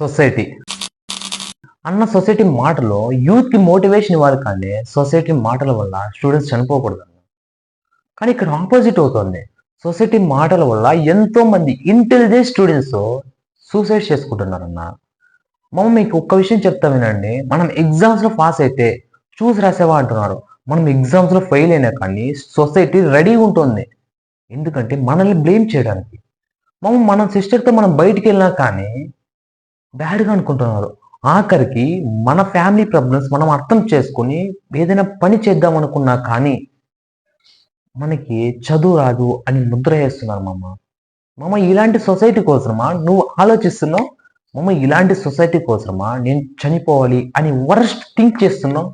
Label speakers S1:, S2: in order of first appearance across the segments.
S1: Society అన్న society మాటలో యూత్కి మోటివేషన్ ఇవ్వాలి, కానీ సొసైటీ మాటల వల్ల స్టూడెంట్స్ చనిపోకూడదు. కానీ ఇక్కడ ఆపోజిట్ అవుతుంది. సొసైటీ మాటల వల్ల ఎంతో మంది ఇంటెలిజెంట్ స్టూడెంట్స్ సూసైడ్ చేసుకుంటున్నారన్న. మీకు ఒక్క విషయం చెప్తా వినండి. మనం ఎగ్జామ్స్లో పాస్ అయితే చూసి రాసేవా అంటున్నారు. మనం ఎగ్జామ్స్లో ఫెయిల్ అయినా కానీ సొసైటీ రెడీగా ఉంటుంది. ఎందుకంటే మనల్ని బ్లేమ్ చేయడానికి. మన సిస్టర్తో మనం బయటికి వెళ్ళినా కానీ బ్యాడ్గా అనుకుంటున్నారు. ఆఖరికి మన ఫ్యామిలీ ప్రాబ్లమ్స్ మనం అర్థం చేసుకొని ఏదైనా పని చేద్దాం అనుకున్నా కానీ మనకి చదువు రాదు అని ముద్ర వేస్తున్నారు. ఇలాంటి సొసైటీ కోసమా నువ్వు ఆలోచిస్తున్నావు? ఇలాంటి సొసైటీ కోసమా నేను చనిపోవాలి అని వరస్ట్ థింక్ చేస్తున్నావు?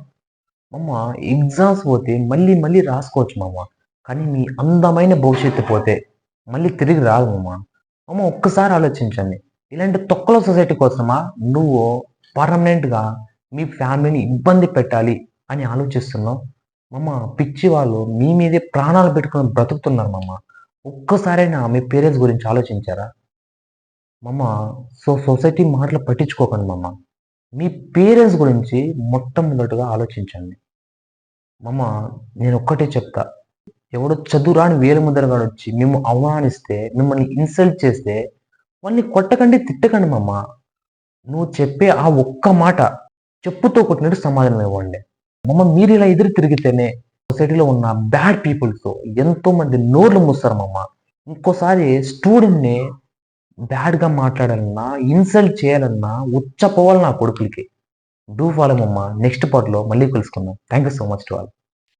S1: ఎగ్జామ్స్ పోతే మళ్ళీ మళ్ళీ రాసుకోవచ్చు కానీ మీ అందమైన భవిష్యత్తు పోతే మళ్ళీ తిరిగి రాదు ఒక్కసారి ఆలోచించండి. ఇలాంటి తొక్కల సొసైటీ కోసమా నువ్వు పర్మనెంట్గా మీ ఫ్యామిలీని ఇబ్బంది పెట్టాలి అని ఆలోచిస్తున్నావు? పిచ్చి వాళ్ళు మీ మీదే ప్రాణాలు పెట్టుకొని బ్రతుకుతున్నారు. ఒక్కసారైనా మీ పేరెంట్స్ గురించి ఆలోచించారా? సొసైటీ మాటలు పట్టించుకోకండి. మీ పేరెంట్స్ గురించి మొట్టమొదటిగా ఆలోచించండి. నేను ఒక్కటే చెప్తా, ఎవడో చదువురాని వేలు ముద్రగాడు వచ్చి మేము అవమానిస్తే, మిమ్మల్ని ఇన్సల్ట్ చేస్తే వాళ్ళని కొట్టకండి, తిట్టకండి. నువ్వు చెప్పే ఆ ఒక్క మాట చెప్పుతో కొట్టినట్టు సమాధానం ఇవ్వండి. మీరు ఇలా ఎదురు తిరిగితేనే సొసైటీలో ఉన్న బ్యాడ్ పీపుల్స్ ఎంతో మంది నోర్లు మూస్తారు. ఇంకోసారి స్టూడెంట్ని బ్యాడ్గా మాట్లాడాలన్నా, ఇన్సల్ట్ చేయాలన్నా ఉచ్చపోవాలి నా కొడుకులకి. డూ ఫాలో నెక్స్ట్ పార్ట్లో మళ్ళీ కలుసుకుందాం. Thank you so much to all.